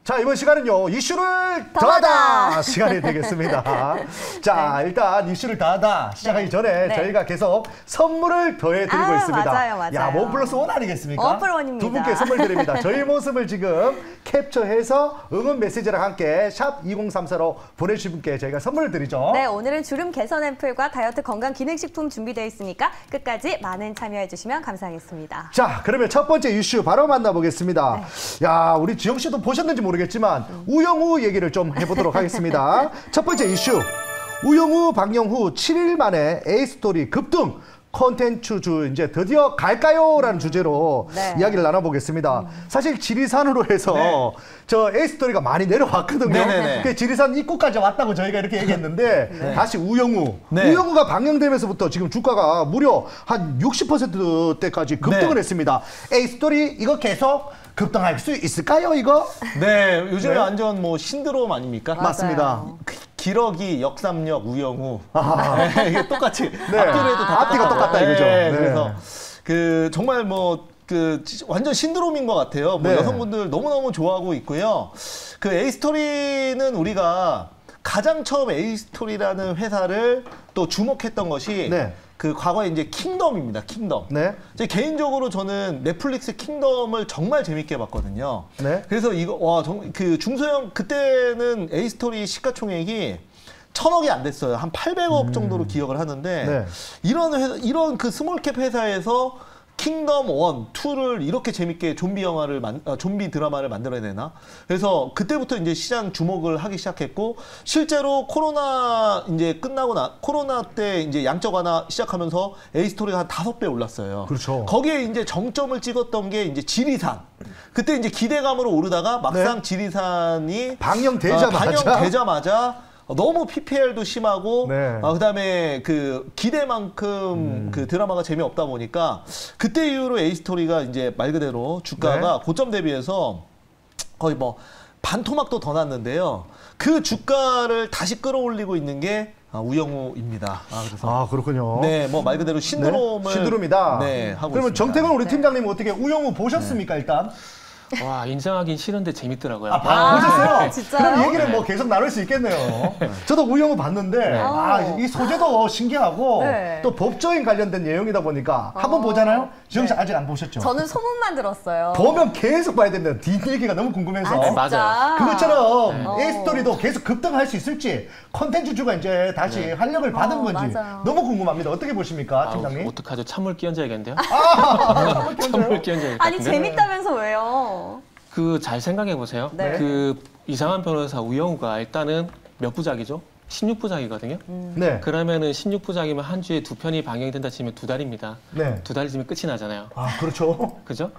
자, 이번 시간은요, 이슈를 더하다 시간이 되겠습니다. 자, 일단 이슈를 더하다 시작하기 전에 저희가 계속 선물을 더해드리고 있습니다. 맞아요. 야, 원 플러스 원 아니겠습니까? 원 플러스 원입니다. 두 분께 선물 드립니다. 저희 모습을 지금 캡처해서 응원 메시지랑 함께 샵 2034로 보내주신 분께 저희가 선물을 드리죠. 네, 오늘은 주름 개선 앰플과 다이어트 건강 기능식품 준비되어 있으니까 끝까지 많은 참여해 주시면 감사하겠습니다. 자, 그러면 첫 번째 이슈 바로 만나보겠습니다. 야, 우리 지영 씨도 보셨는지 모르겠지만 우영우 얘기를 좀 해보도록 하겠습니다. 첫 번째 이슈. 우영우, 박영후 7일 만에 A스토리 급등. 콘텐츠주 이제 드디어 갈까요? 라는 주제로 이야기를 나눠보겠습니다. 사실 지리산으로 해서 저 A스토리가 많이 내려왔거든요. 그 지리산 입구까지 왔다고 저희가 이렇게 얘기했는데 다시 우영우. 우영우가 방영되면서부터 지금 주가가 무려 한 60%대까지 급등을 했습니다. A스토리 이거 계속 급등할 수 있을까요, 이거? 네, 요즘에 완전 뭐 신드롬 아닙니까? 맞습니다. 기러기, 역삼역, 우영우. 네, 이게 똑같이 앞뒤로 해도 다 앞뒤가 똑같다 이거죠. 그래서 그 정말 뭐 그 완전 신드롬인 것 같아요. 뭐 여성분들 너무너무 좋아하고 있고요. 그 A스토리는 우리가 가장 처음 A스토리라는 회사를 또 주목했던 것이 그 과거에 이제 킹덤입니다. 킹덤. 개인적으로 저는 넷플릭스 킹덤을 정말 재밌게 봤거든요. 그래서 이거 그 중소형 그때는 A스토리 시가총액이 1000억이 안 됐어요. 한 800억 정도로 기억을 하는데 이런 그 스몰캡 회사에서 킹덤 1, 2를 이렇게 재밌게 좀비 드라마를 만들어야 되나? 그래서 그때부터 이제 시장 주목을 하기 시작했고, 실제로 코로나 이제 끝나고 코로나 때 이제 양적 완화 시작하면서 A스토리가 한 5배 올랐어요. 그렇죠. 거기에 이제 정점을 찍었던 게 이제 지리산. 그때 이제 기대감으로 오르다가 막상 지리산이 방영되자마자 너무 PPL도 심하고 그다음에 그 기대만큼 그 드라마가 재미없다 보니까 그때 이후로 A스토리가 이제 말 그대로 주가가 고점 대비해서 거의 뭐 반토막도 더 났는데요. 그 주가를 다시 끌어올리고 있는 게 우영우입니다. 그렇군요. 네, 뭐 말 그대로 신드롬이다. 하고 그러면 있습니다. 정태근 우리 팀장님은 어떻게 우영우 보셨습니까, 일단? 와, 인정하긴 싫은데 재밌더라고요. 보셨어요? 진짜요? 그럼 얘기를 뭐 계속 나눌 수 있겠네요. 저도 우영우 봤는데 이 소재도 신기하고 또 법조인 관련된 내용이다 보니까 한번 보잖아요. 지영 씨 아직 안 보셨죠? 저는 소문만 들었어요. 보면 계속 봐야 된다. 뒷얘기가 너무 궁금해서. 맞아요. 그것처럼 A스토리도 계속 급등할 수 있을지 콘텐츠주가 이제 다시 활력을 받은 건지 너무 궁금합니다. 어떻게 보십니까, 팀장님? 어떡하죠? 찬물 끼얹어야겠는데요? 찬물 끼얹어야겠다. 아니, 재밌다면서 왜요? 그 잘 생각해 보세요. 그 이상한 변호사 우영우가 일단은 몇 부작이죠? 16부작이거든요. 그러면은 16부작이면 한 주에 2편이 방영이 된다 치면 2달입니다. 2달 지면 끝이 나잖아요. 그렇죠. 그죠?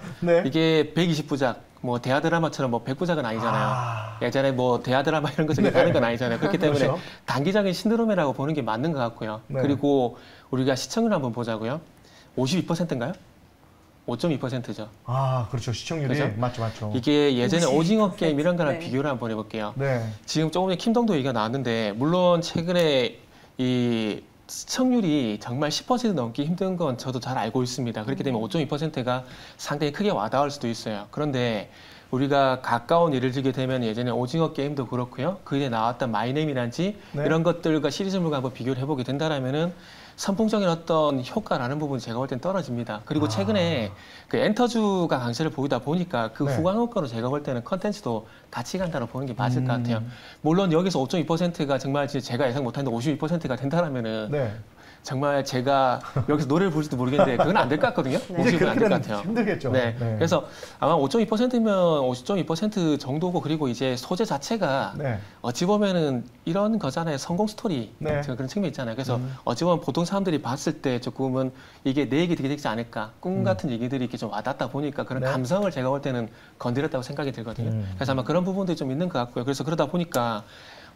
이게 120부작, 뭐 대하 드라마처럼 뭐 100부작은 아니잖아요. 예전에 뭐 대하 드라마 이런 거 저기 다른 건 아니잖아요. 그렇기 때문에 단기적인 신드롬이라고 보는 게 맞는 것 같고요. 그리고 우리가 시청률 한번 보자고요. 52%인가요? 5.2%죠. 그렇죠. 시청률이. 맞죠. 이게 예전에 오징어 게임 이런 거랑 비교를 한번 해볼게요. 지금 조금 전에 킴동도 얘기가 나왔는데, 물론 최근에 이 시청률이 정말 10% 넘기 힘든 건 저도 잘 알고 있습니다. 그렇기 때문에 5.2%가 상당히 크게 와닿을 수도 있어요. 그런데 우리가 가까운 예를 들게 되면 예전에 오징어 게임도 그렇고요. 그에 나왔던 마이네임이란지 이런 것들과 시리즈물과 한번 비교를 해보게 된다면은 선풍적인 어떤 효과라는 부분이 제가 볼 땐 떨어집니다. 그리고 최근에 그 엔터주가 강세를 보이다 보니까 그 후광 효과로 제가 볼 때는 컨텐츠도 같이 간다고 보는 게 맞을 것 같아요. 물론 여기서 5.2%가 정말 제가 예상 못하는데 52%가 된다면은 정말 제가 여기서 노래를 부를지도 모르겠는데 그건 안 될 것 같거든요. 이제 그렇게는 힘들겠죠. 그래서 아마 5.2%면 50.2% 정도고, 그리고 이제 소재 자체가 어찌 보면은 이런 거잖아요. 성공 스토리 그런 측면이 있잖아요. 그래서 어찌 보면 보통 사람들이 봤을 때 조금은 이게 내 얘기 되게 되지 않을까, 꿈 같은 얘기들이 이렇게 좀 와닿다 보니까 그런 감성을 제가 볼 때는 건드렸다고 생각이 들거든요. 그래서 아마 그런 부분들이 좀 있는 것 같고요. 그래서 그러다 보니까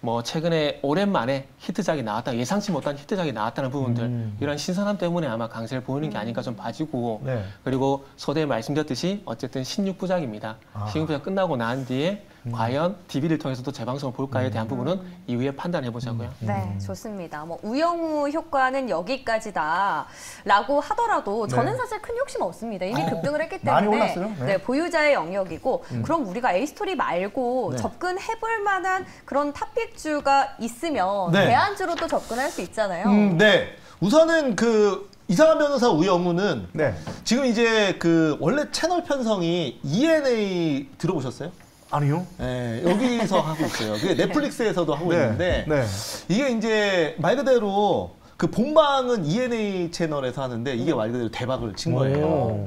뭐 최근에 오랜만에 히트작이 나왔다, 예상치 못한 히트작이 나왔다는 부분들, 이런 신선함 때문에 아마 강세를 보이는 게 아닌가 좀 봐지고, 그리고 서대에 말씀드렸듯이 어쨌든 16부작입니다. 16부작 끝나고 난 뒤에 과연 DB를 통해서도 재방송을 볼까에 대한 부분은 이후에 판단해 보자고요. 네, 좋습니다. 뭐 우영우 효과는 여기까지다라고 하더라도 저는 사실 큰 욕심 없습니다. 이미 급등을 했기 때문에 많이 올랐어요? 네, 보유자의 영역이고 그럼 우리가 A스토리 말고 접근해볼 만한 그런 탑픽주가 있으면 대안주로 또 접근할 수 있잖아요. 네. 우선은 이상한 변호사 우영우는 지금 이제 원래 채널 편성이 ENA 들어보셨어요? 아니요. 네, 여기서 하고 있어요. 그게 넷플릭스에서도 하고 있는데 이게 이제 말 그대로 본방은 ENA 채널에서 하는데 이게 말 그대로 대박을 친 거예요.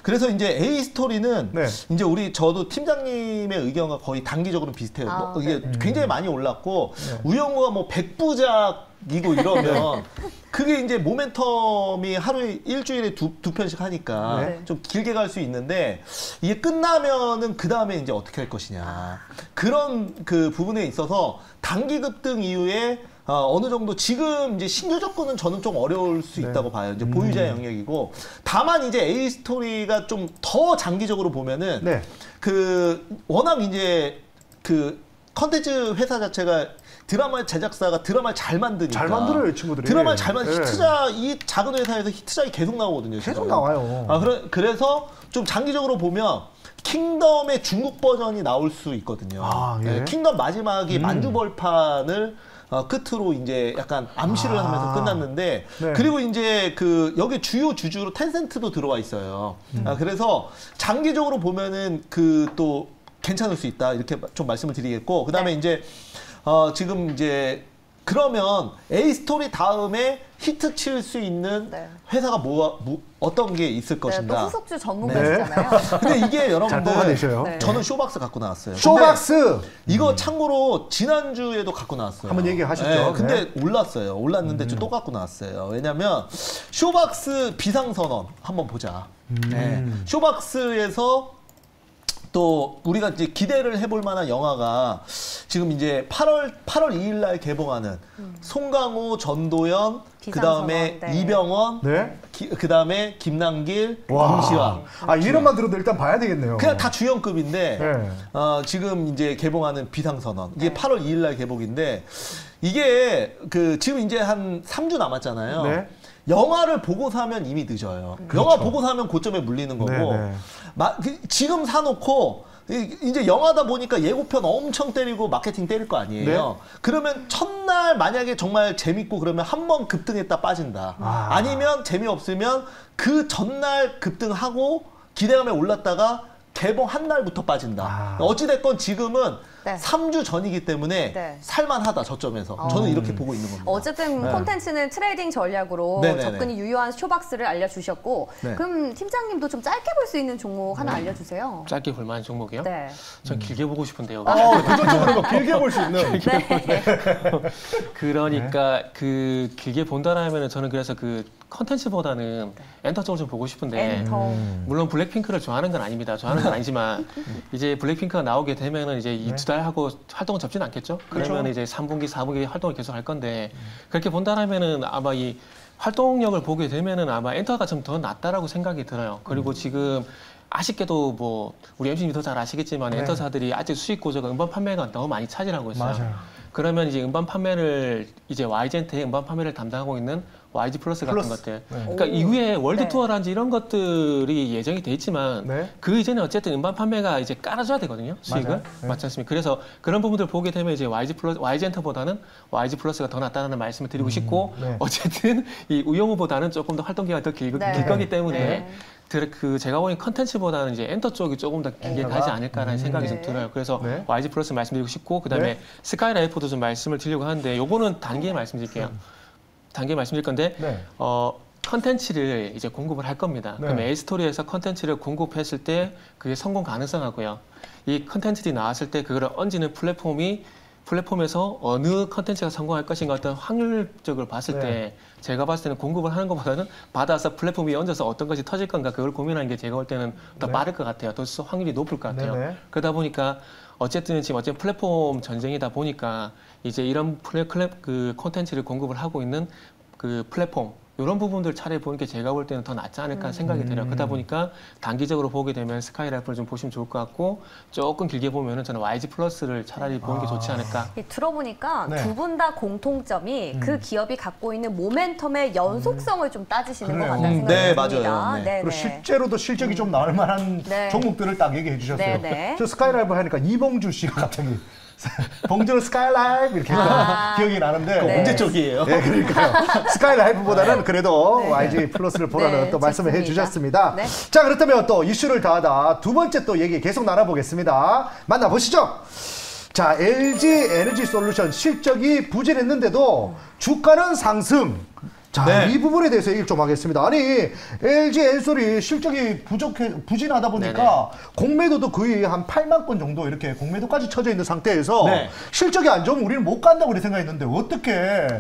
그래서 이제 A 스토리는 이제 저도 팀장님의 의견과 거의 단기적으로 비슷해요. 이게 굉장히 많이 올랐고 우영우가 뭐 100부작이고 이러면 그게 이제 모멘텀이 하루에 일주일에 두 편씩 하니까 좀 길게 갈 수 있는데 이게 끝나면은 그 다음에 이제 어떻게 할 것이냐 그런 부분에 있어서 단기 급등 이후에 어느 정도 지금 이제 신규 접근은 저는 좀 어려울 수 있다고 봐요. 이제 보유자의 영역이고 다만 이제 A 스토리가 좀 더 장기적으로 보면은 워낙 이제 컨텐츠 회사 자체가 드라마 제작사가 드라마를 잘 만드니까. 잘 만들어요, 친구들이. 드라마를 잘 만든 히트작, 이 작은 회사에서 히트작이 계속 나오거든요. 계속 나와요. 그래서 좀 장기적으로 보면 킹덤의 중국 버전이 나올 수 있거든요. 킹덤 마지막이 만주벌판을 끝으로 이제 약간 암시를 하면서 끝났는데 그리고 이제 여기 주요 주주로 텐센트도 들어와 있어요. 그래서 장기적으로 보면은 또 괜찮을 수 있다 이렇게 좀 말씀을 드리겠고 그다음에 이제 지금 이제 그러면 A 스토리 다음에 히트 칠 수 있는 회사가 어떤 게 있을 것인가? 또 후속주 전문가시잖아요. 근데 이게 여러분들 저는 쇼박스 갖고 나왔어요. 쇼박스 이거 참고로 지난주에도 갖고 나왔어요. 한번 얘기하셨죠. 근데 올랐어요. 올랐는데 또 갖고 나왔어요. 왜냐면 쇼박스 비상선언 한번 보자. 쇼박스에서 또 우리가 이제 기대를 해볼 만한 영화가 지금 이제 8월 2일 날 개봉하는 송강호, 전도연, 그다음에 이병헌, 그다음에 김남길, 김시환. 이름만 들어도 일단 봐야 되겠네요. 그냥 다 주연급인데 지금 이제 개봉하는 비상선언. 이게 8월 2일 날 개봉인데 이게 지금 이제 한 3주 남았잖아요. 영화를 보고 사면 이미 늦어요. 영화 보고 사면 고점에 물리는 거고 지금 사놓고 이제 영화다 보니까 예고편 엄청 때리고 마케팅 때릴 거 아니에요. 그러면 첫날 만약에 정말 재밌고 그러면 한 번 급등했다 빠진다. 아니면 재미없으면 그 전날 급등하고 기대감에 올랐다가 개봉 한 날부터 빠진다. 어찌됐건 지금은 3주 전이기 때문에 살만하다 저점에서. 저는 이렇게 보고 있는 겁니다. 어쨌든 콘텐츠는 트레이딩 전략으로 접근이 유효한 쇼박스를 알려주셨고 그럼 팀장님도 좀 짧게 볼 수 있는 종목 하나 알려주세요. 짧게 볼 만한 종목이요? 전 길게 보고 싶은데요. 도전적으로 길게 볼 수 있는. 그러니까 길게 본다라면 저는 그래서 컨텐츠보다는 엔터 쪽을 좀 보고 싶은데 물론 블랙핑크를 좋아하는 건 아닙니다. 좋아하는 건 아니지만 이제 블랙핑크가 나오게 되면은 이제 이 2달 하고 활동을 접지는 않겠죠. 그러면 이제 3분기, 4분기 활동을 계속 할 건데 그렇게 본다라면은 아마 이 활동력을 보게 되면은 아마 엔터가 좀 더 낫다라고 생각이 들어요. 그리고 지금 아쉽게도 뭐 우리 MC님이 더 잘 아시겠지만 엔터사들이 아직 수익 구조가 음반 판매가 너무 많이 차지하고 있어요. 그러면 이제 음반 판매를 이제 YG엔터의 음반 판매를 담당하고 있는 YG 플러스 같은 것들. 그러니까 이후에 월드 투어라든지 이런 것들이 예정이 돼 있지만 그 이전에 어쨌든 음반 판매가 이제 깔아줘야 되거든요. 수익을. 맞지 않습니까? 그래서 그런 부분들 보게 되면 이제 YG엔터보다는 YG 플러스가 더 낫다는 말씀을 드리고 싶고 어쨌든 이 우영우보다는 조금 더 활동 기간이 더 길 거기 때문에 제가 보기엔 컨텐츠보다는 이제 엔터 쪽이 조금 더 길게 가지 않을까라는 생각이 좀 들어요. 그래서 YG 플러스 말씀드리고 싶고 그다음에 스카이라이프도 좀 말씀을 드리려고 하는데 요거는 단계에 말씀드릴게요. 단계 말씀드릴 건데 컨텐츠를 이제 공급을 할 겁니다. 그럼 A스토리에서 컨텐츠를 공급했을 때 그게 성공 가능성하고요. 이 컨텐츠들이 나왔을 때 그거를 얹는 플랫폼에서 어느 컨텐츠가 성공할 것인가 어떤 확률적으로 봤을 때 제가 봤을 때는 공급을 하는 것보다는 받아서 플랫폼 위에 얹어서 어떤 것이 터질 건가 그걸 고민하는 게 제가 볼 때는 더 빠를 것 같아요. 더 확률이 높을 것 같아요. 그러다 보니까 어쨌든 지금 플랫폼 전쟁이다 보니까 이제 이런 콘텐츠를 공급을 하고 있는 플랫폼 이런 부분들 차라리 보는 게 제가 볼 때는 더 낫지 않을까 생각이 들어요. 그러다 보니까 단기적으로 보게 되면 스카이라이프를 좀 보시면 좋을 것 같고 조금 길게 보면은 저는 YG 플러스를 차라리 보는 게 좋지 않을까. 들어보니까 네. 두 분 다 공통점이 그 기업이 갖고 있는 모멘텀의 연속성을 좀 따지시는 것 같다는 생각이 네, 듭니다. 맞아요. 네. 그리고 실제로도 실적이 좀 나올 만한 네. 종목들을 딱 얘기해 주셨어요. 네, 네. 저 스카이라이브 하니까 이봉주 씨가 갑자기 봉주는 스카이라이브 이렇게 기억이 나는데 네. 언제 쪽이에요? 네, 그러니까요. 스카이라이브보다는 그래도 네. YG 플러스를 보라는 네, 또 말씀을 좋습니다. 해주셨습니다. 네. 자, 그렇다면 또 이슈를 더하다 두 번째 또 얘기 계속 나눠보겠습니다. 만나보시죠. 자, LG 에너지 솔루션 실적이 부진했는데도 주가는 상승. 자, 네. 이 부분에 대해서 얘기를 좀 하겠습니다. 아니, LG 엔솔이 실적이 부진하다 보니까 공매도도 거의 한 8만 건 정도 이렇게 공매도까지 쳐져 있는 상태에서 네. 실적이 안 좋으면 우리는 못 간다고 우리 생각했는데 어떻게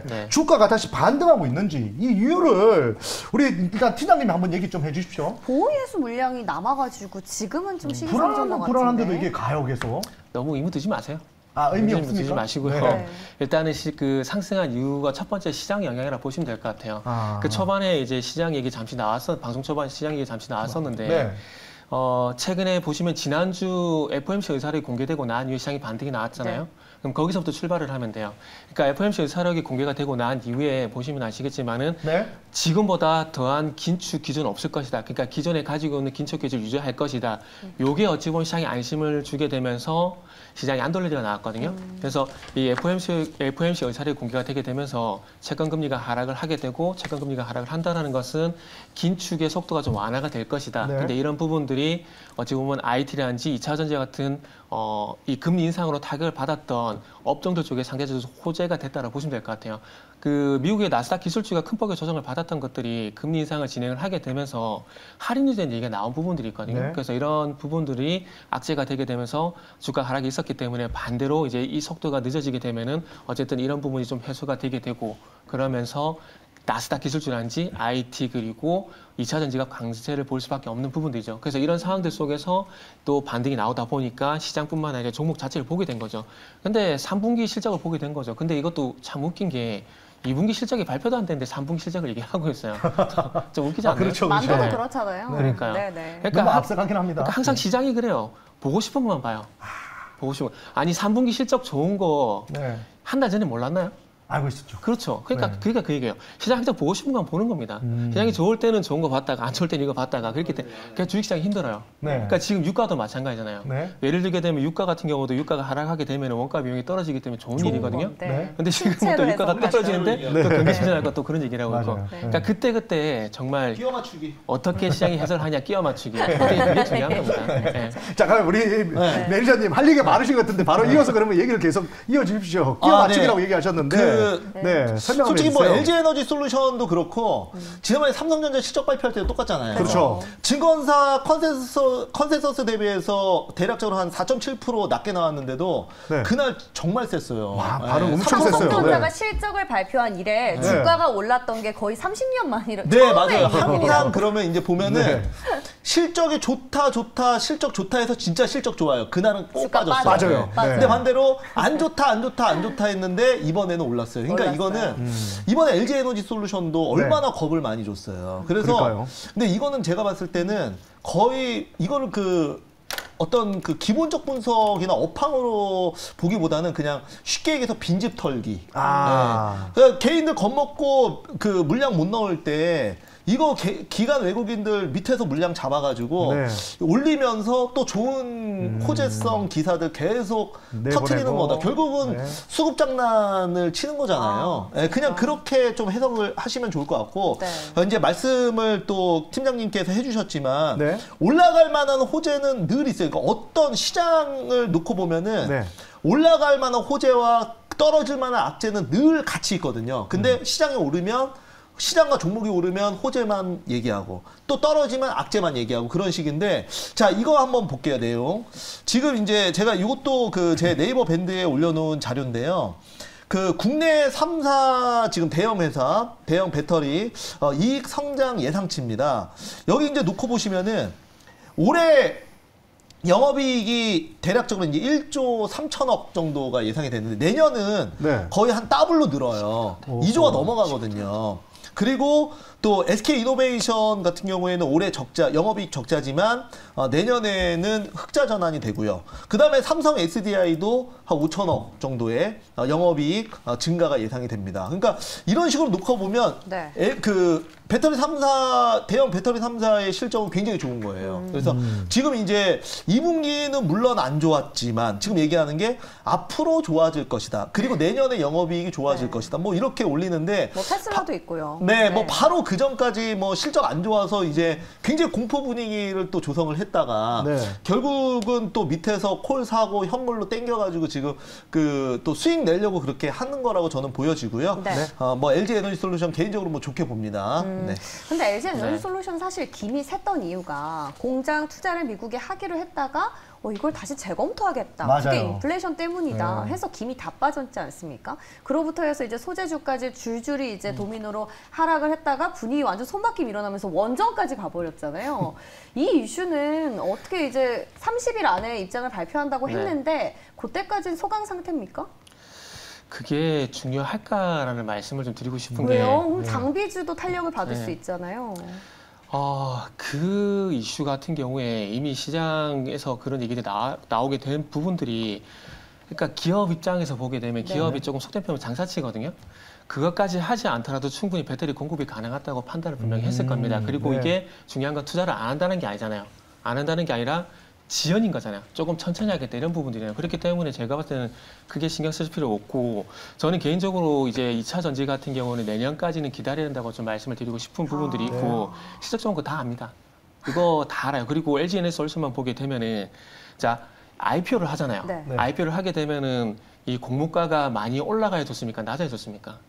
네. 주가가 다시 반등하고 있는지 이 이유를 우리 일단 팀장님이 한번 얘기 좀 해주십시오. 보호예수 물량이 남아가지고 지금은 좀 시기상조인 것 같은데. 불안한데도 이게 가요 계속. 너무 의무 두지 마세요. 아, 의미 두지 없습니까? 마시고요. 네. 일단은 그 상승한 이유가 첫 번째 시장 영향이라 보시면 될 것 같아요. 그 초반에 이제 시장 얘기 잠시 방송 초반 시장 얘기 잠시 나왔었는데 네. 최근에 보시면 지난주 FOMC 의사록이 공개되고 난 이후에 시장이 반등이 나왔잖아요. 네. 그럼 거기서부터 출발을 하면 돼요. 그러니까 FOMC 의사록이 공개가 되고 난 이후에 보시면 아시겠지만은 네. 지금보다 더한 긴축 기준은 없을 것이다. 그러니까 기존에 가지고 있는 긴축 기준을 유지할 것이다. 요게 어찌 보면 시장에 안심을 주게 되면서 시장이 안 돌리기가 나왔거든요. 그래서 이 FOMC 의사록이 공개가 되게 되면서 채권 금리가 하락을 하게 되고 채권 금리가 하락을 한다는 것은 긴축의 속도가 좀 완화가 될 것이다. 네. 근데 이런 부분들이 어찌 보면 IT라든지 2차 전지 같은 이 금리 인상으로 타격을 받았던 업종들 쪽에 상대적으로 호재가 됐다고 보시면 될 것 같아요. 그 미국의 나스닥 기술주가 큰 폭의 조정을 받았던 것들이 금리 인상을 진행을 하게 되면서 할인이 된 얘기가 나온 부분들이 있거든요. 네. 그래서 이런 부분들이 악재가 되게 되면서 주가 하락이 있었기 때문에 반대로 이제 이 속도가 늦어지게 되면은 어쨌든 이런 부분이 좀 해소가 되게 되고 그러면서 나스닥 기술주라든지 IT 그리고 2차 전지가 강세를 볼 수밖에 없는 부분들이죠. 그래서 이런 상황들 속에서 또 반등이 나오다 보니까 시장뿐만 아니라 종목 자체를 보게 된 거죠. 근데 3분기 실적을 보게 된 거죠. 근데 이것도 참 웃긴 게 2분기 실적이 발표도 안 됐는데 3분기 실적을 얘기하고 있어요. 좀 웃기지 않나요? 그렇죠. 만두도 네. 그렇잖아요. 그러니까요. 네네. 너무 앞서가긴 합니다. 그러니까 항상 시장이 그래요. 보고 싶은 것만 봐요. 보고 싶은 거. 아니 3분기 실적 좋은 거 한 달 네. 전에 몰랐나요? 알고 있었죠. 그렇죠. 그러니까 네. 그러니까 그 얘기예요. 시장 항상 보고 싶은 건 보는 겁니다. 시장이 좋을 때는 좋은 거 봤다가 안 좋을 때는 이거 봤다가 그렇기 때문에 그러니까 주식시장이 힘들어요. 네. 그러니까 지금 유가도 마찬가지잖아요. 네. 예를 들게 되면 유가 같은 경우도 유가가 하락하게 되면 원가 비용이 떨어지기 때문에 좋은 일이거든요. 네. 근데 지금은 또 유가가 떨어지는데 또 경기 침체할까 또 그런 얘기를 하고 있고. 맞아요. 그러니까 그때 정말 끼워 맞추기. 어떻게 시장이 해설하냐 끼워 맞추기. 그게 중요한 겁니다. 네. 자, 그럼 우리 매니저님 할 얘기가 많으신 것 같은데 바로 이어서 그러면 얘기를 계속 이어주십시오. 끼워 맞추기라고 얘기하셨는데 설명 솔직히 뭐 LG 에너지 솔루션도 그렇고 지난번에 삼성전자 실적 발표할 때도 똑같잖아요. 그렇죠. 증권사 컨센서스 대비해서 대략적으로 한 4.7% 낮게 나왔는데도 네. 그날 정말 셌어요. 와, 반응 네. 엄청 셌어요. 삼성전자가 네. 실적을 발표한 이래 주가가 올랐던 게 거의 30년 만이라. 네, 맞아요. 항상 그러면 이제 보면은 네. 실적이 좋다, 실적 좋다 해서 진짜 실적 좋아요. 그날은 꼭 주가 빠졌어요. 맞아요. 맞아요. 근데 반대로 안 좋다 했는데 이번에는 올랐어요. 그러니까 올랐어요. 이거는 이번에 LG 에너지 솔루션도 얼마나 겁을 많이 줬어요. 그래서 그러니까요. 근데 이거는 제가 봤을 때는 거의 이거를 어떤 기본적 분석이나 업황으로 보기보다는 그냥 쉽게 얘기해서 빈집 털기. 네. 그러니까 개인들 겁먹고 물량 못 넣을 때 이거 기관 외국인들 밑에서 물량 잡아가지고 올리면서 또 좋은 호재성 기사들 계속 터트리는 거다. 결국은 수급 장난을 치는 거잖아요. 그냥 그렇게 좀 해석을 하시면 좋을 것 같고 이제 말씀을 또 팀장님께서 해주셨지만 올라갈 만한 호재는 늘 있어요. 그러니까 어떤 시장을 놓고 보면은 올라갈 만한 호재와 떨어질 만한 악재는 늘 같이 있거든요. 근데 시장이 오르면 시장과 종목이 오르면 호재만 얘기하고 또 떨어지면 악재만 얘기하고 그런 식인데 자 이거 한번 볼게요. 내용 지금 이제 제가 이것도 제 네이버 밴드에 올려놓은 자료인데요. 국내 3사 지금 대형 회사 대형 배터리 이익 성장 예상치입니다. 여기 이제 놓고 보시면은 올해 영업이익이 대략적으로 이제 1조 3천억 정도가 예상이 됐는데 내년은 거의 한 더블로 늘어요. 2조가 넘어가거든요. 그리고 또 SK이노베이션 같은 경우에는 올해 적자, 영업이익 적자지만 내년에는 흑자 전환이 되고요. 그다음에 삼성 SDI도 한 5천억 정도의 영업이익 증가가 예상이 됩니다. 그러니까 이런 식으로 놓고 보면 네. 그 배터리 3사, 대형 배터리 3사의 실적은 굉장히 좋은 거예요. 그래서 지금 이제 2분기는 물론 안 좋았지만 지금 얘기하는 게 앞으로 좋아질 것이다. 그리고 내년에 영업이익이 좋아질 것이다. 뭐 이렇게 올리는데 뭐 테슬라도 있고요. 네, 뭐 바로 그 전까지 뭐 실적 안 좋아서 이제 굉장히 공포 분위기를 또 조성을 했다가 결국은 또 밑에서 콜 사고 현물로 땡겨가지고 지금 그 또 수익 내려고 그렇게 하는 거라고 저는 보여지고요. 뭐 LG 에너지솔루션 개인적으로 뭐 좋게 봅니다. 네. 근데 LG 에너지솔루션 사실 김이 샜던 이유가 공장 투자를 미국에 하기로 했다가 이걸 다시 재검토하겠다. 맞아요. 그게 인플레이션 때문이다. 해서 김이 다 빠졌지 않습니까? 그로부터 해서 이제 소재주까지 줄줄이 이제 도미노로 하락을 했다가 분위기 완전 손바뀜 일어나면서 원전까지 가버렸잖아요. 이 이슈는 어떻게 이제 30일 안에 입장을 발표한다고 했는데 그때까지는 소강 상태입니까? 그게 중요할까라는 말씀을 좀 드리고 싶은 왜요? 그럼 장비주도 탄력을 받을 수 있잖아요. 그 이슈 같은 경우에 이미 시장에서 그런 얘기들이 나오게 된 부분들이, 그러니까 기업 입장에서 보게 되면 기업이 조금 속된 표현으로 장사치거든요. 그것까지 하지 않더라도 충분히 배터리 공급이 가능하다고 판단을 분명히 했을 겁니다. 그리고 이게 중요한 건 투자를 안 한다는 게 아니잖아요. 안 한다는 게 아니라 지연인 거잖아요. 조금 천천히 하겠다 이런 부분들이에요. 그렇기 때문에 제가 봤을 때는 그게 신경 쓸 필요 없고, 저는 개인적으로 이제 2차 전지 같은 경우는 내년까지는 기다려야 된다고 좀 말씀을 드리고 싶은 부분들이 있고, 실적적인 거 다 압니다. 이거 다 알아요. 그리고 LG 에너지솔루션만 보게 되면은, 자, IPO를 하잖아요. IPO를 하게 되면은 이 공모가가 많이 올라가야 좋습니까? 낮아야 좋습니까?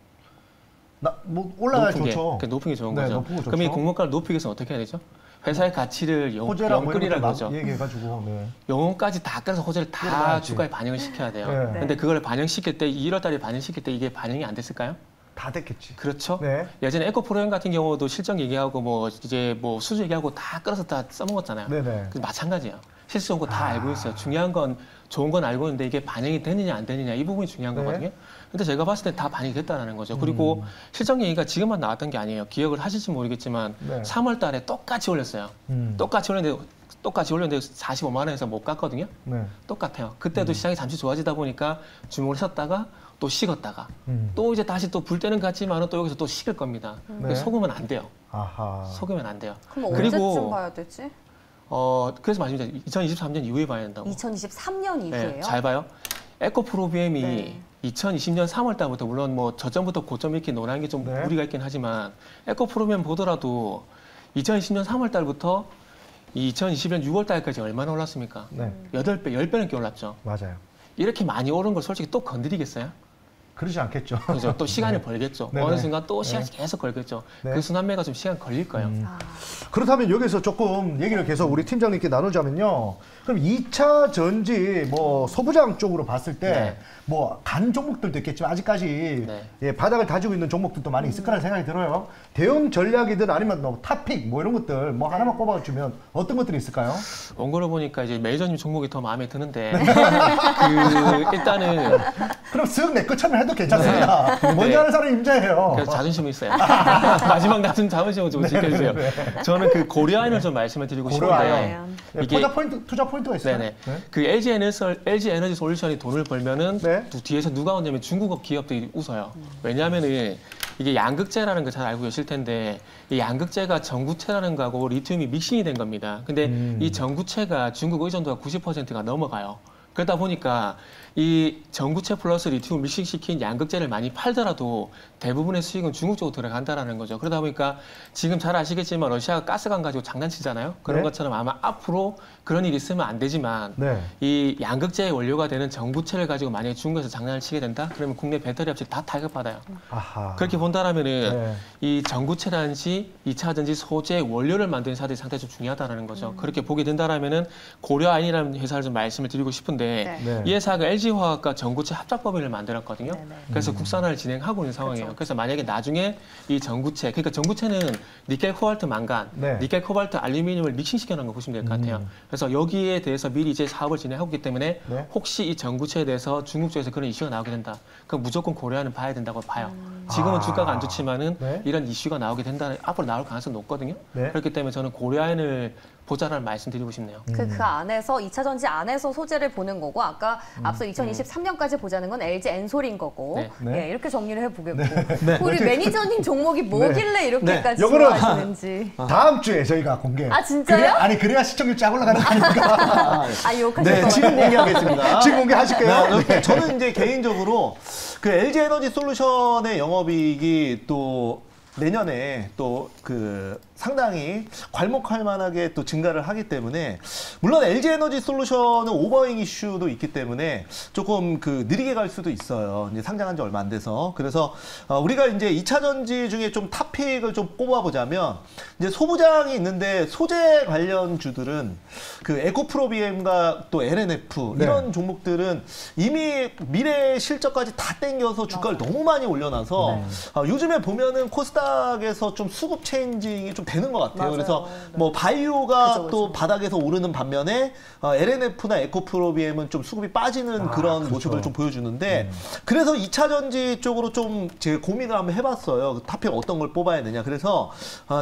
뭐 올라가야 좋죠. 그러니까 높은 게 좋은 거죠. 그럼 이 공모가를 높이기 위해서 어떻게 해야 되죠? 회사의 가치를 영끌이라고 그러죠. 얘기해가지고 영혼까지 다 끌어서 호재를 다 주가에 반영을 시켜야 돼요. 근데 그걸 반영시킬 때, 1월 달에 반영시킬 때 이게 반영이 안 됐을까요? 다 됐겠지. 그렇죠. 예전에 에코프로엠 같은 경우도 실적 얘기하고 뭐 이제 뭐 수주 얘기하고 다 끌어서 다 써먹었잖아요. 마찬가지예요. 실수 좋은 거 다 알고 있어요. 중요한 건 좋은 건 알고 있는데 이게 반영이 되느냐 안 되느냐 이 부분이 중요한 거거든요. 근데 제가 봤을 때 다 반영이 됐다는 거죠. 그리고 실적 얘기가 지금만 나왔던 게 아니에요. 기억을 하실지 모르겠지만 3월 달에 똑같이 올렸어요. 똑같이 올렸는데 45만 원에서 못 갔거든요. 똑같아요. 그때도 시장이 잠시 좋아지다 보니까 주목을 했었다가 또 식었다가 또 이제 다시 또 불 때는 같지만은 또 여기서 또 식을 겁니다. 속으면 안 돼요. 속으면 안 돼요. 그럼 언제쯤 봐야 되지? 그래서 말씀드립니다. 2023년 이후에 봐야 된다고. 2023년 이후에요? 네, 잘 봐요. 에코프로비엠이 2020년 3월 달부터, 물론 뭐 저점부터 고점 이렇게 논하는 게 좀 무리가 있긴 하지만, 에코프로비엠 보더라도 2020년 3월 달부터 2021년 6월 달까지 얼마나 올랐습니까? 8배, 10배 넘게 올랐죠. 맞아요. 이렇게 많이 오른 걸 솔직히 또 건드리겠어요? 그러지 않겠죠. 그렇죠. 또 시간을 벌겠죠. 어느 순간 또 시간이 계속 걸겠죠. 그 순환매가 좀 시간 걸릴 거예요. 그렇다면 여기서 조금 얘기를 계속 우리 팀장님께 나누자면요. 그럼 2차 전지 뭐 소부장 쪽으로 봤을 때 뭐 간 종목들도 있겠지만 아직까지 바닥을 다지고 있는 종목들도 많이 있을 거라는 생각이 들어요. 대응 전략이든 아니면 뭐 탑픽 뭐 이런 것들 뭐 하나만 꼽아주면 어떤 것들이 있을까요? 원고를 보니까 이제 매니저님 종목이 더 마음에 드는데 일단은 그럼 쓱 내 것처럼 해도 괜찮습니다. 먼저 하는 사람이 임자예요. 그래서 자존심이 있어요. 마지막 낮은 자존심을 좀 지켜주세요. 저는 그 고려아연을 좀 말씀을 드리고 싶은데, 이게 투자 포인트가 있어요. 그 LG 에너지 솔루션이 돈을 벌면은 뒤에서 누가 오냐면 중국 기업들이 웃어요. 왜냐하면은 이게 양극재라는 거 잘 알고 계실 텐데, 이 양극재가 전구체라는 거하고 리튬이 믹싱이 된 겁니다. 근데 이 전구체가 중국 의존도가 90%가 넘어가요. 그러다 보니까 이 전구체 플러스 리튬을 믹싱시킨 양극재를 많이 팔더라도 대부분의 수익은 중국 쪽으로 들어간다는 거죠. 그러다 보니까 지금 잘 아시겠지만 러시아가 가스관 가지고 장난치잖아요. 그런 것처럼 아마 앞으로 그런 일이 있으면 안 되지만 이 양극재의 원료가 되는 전구체를 가지고 만약에 중국에서 장난을 치게 된다? 그러면 국내 배터리 업체 다 타격받아요. 그렇게 본다라면은 이 전구체라든지 2차 전지 소재 원료를 만드는 사들이 상당히 좀 중요하다는 거죠. 그렇게 보게 된다라면은 고려아연이라는 회사를 좀 말씀을 드리고 싶은데, 이 회사가 LG화학과 전구체 합작법인을 만들었거든요. 그래서 국산화를 진행하고 있는 상황이에요. 그래서 만약에 나중에 이 전구체, 그러니까 전구체는 니켈, 코발트, 망간, 니켈, 코발트, 알루미늄을 믹싱시켜 놓은 거 보시면 될 것 같아요. 그래서 여기에 대해서 미리 이제 사업을 진행하고 있기 때문에 혹시 이 전구체에 대해서 중국 쪽에서 그런 이슈가 나오게 된다, 그럼 무조건 고려아연은 봐야 된다고 봐요. 지금은 주가가 안 좋지만은 네. 이런 이슈가 나오게 된다는 앞으로 나올 가능성이 높거든요. 네. 그렇기 때문에 저는 고려아연을 보자라는 말씀드리고 싶네요. 그 안에서 2차 전지 안에서 소재를 보는 거고 아까 앞서 2023년까지 보자는 건 LG 엔솔인 거고 네. 네, 이렇게 정리를 해보겠고 우리 매니저님 종목이 뭐길래 이렇게까지 요거는 좋아하시는지 다음 주에 저희가 공개. 아, 진짜요? 그래야 시청률 쫙 올라가는 거 아닙니까? 아 욕하실 네, 것 지금 같은데 공개하겠습니다. 지금 공개하실게요. 네. 저는 이제 개인적으로 그 LG 에너지 솔루션의 영업이익이 또 내년에 또 그 상당히 괄목할 만하게 또 증가를 하기 때문에 물론 LG 에너지 솔루션은 오버행 이슈도 있기 때문에 조금 그 느리게 갈 수도 있어요. 이제 상장한 지 얼마 안 돼서. 그래서 우리가 이제 2차 전지 중에 좀 탑픽을 좀 꼽아보자면 이제 소부장이 있는데 소재 관련 주들은 그 에코프로비엠과 또 LNF 네. 이런 종목들은 이미 미래 실적까지 다 땡겨서 주가를 너무 많이 올려놔서 요즘에 보면은 코스닥에서 좀 수급 체인징이 좀 되는 것 같아요. 맞아요. 그래서 네. 뭐 바이오가 그죠. 또 바닥에서 오르는 반면에 LNF나 에코프로비엠은 좀 수급이 빠지는 그런 그렇죠. 모습을 좀 보여주는데 그래서 2차 전지 쪽으로 좀 제가 고민을 한번 해봤어요. 탑픽 어떤 걸 뽑아야 되냐. 그래서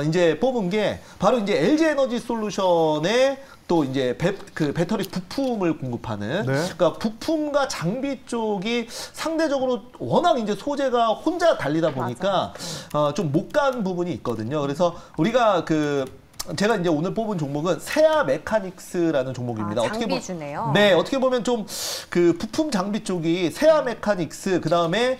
이제 뽑은 게 바로 이제 LG 에너지 솔루션의 또 이제 그 배터리 부품을 공급하는 네. 그러니까 부품과 장비 쪽이 상대적으로 워낙 이제 소재가 혼자 달리다 보니까 좀 못 간 부분이 있거든요. 그래서 우리가 제가 이제 오늘 뽑은 종목은 세아 메카닉스라는 종목입니다. 장비주네요. 네, 어떻게 보면 좀 그 부품 장비 쪽이 세아 메카닉스, 그 다음에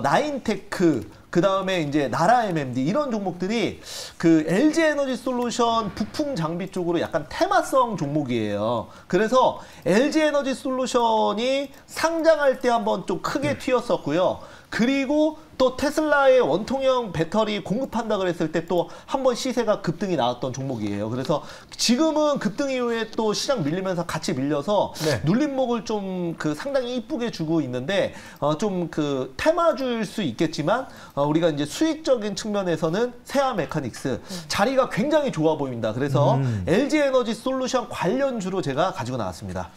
나인테크, 그 다음에 이제 나라 MMD 이런 종목들이 그 LG 에너지 솔루션 부품 장비 쪽으로 약간 테마성 종목이에요. 그래서 LG 에너지 솔루션이 상장할 때 한번 좀 크게 튀었었고요. 그리고 또 테슬라의 원통형 배터리 공급한다 그랬을 때 또 한 번 시세가 급등이 나왔던 종목이에요. 그래서 지금은 급등 이후에 또 시장 밀리면서 같이 밀려서 네. 눌림목을 좀 상당히 이쁘게 주고 있는데 좀 테마주일 수 있겠지만 우리가 이제 수익적인 측면에서는 세아 메카닉스 자리가 굉장히 좋아 보입니다. 그래서 LG 에너지 솔루션 관련주로 제가 가지고 나왔습니다.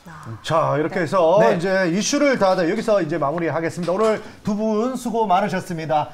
자, 이렇게 해서 네. 이제 이슈를 다 여기서 이제 마무리하겠습니다. 오늘 두 분 수고 많으셨습니다.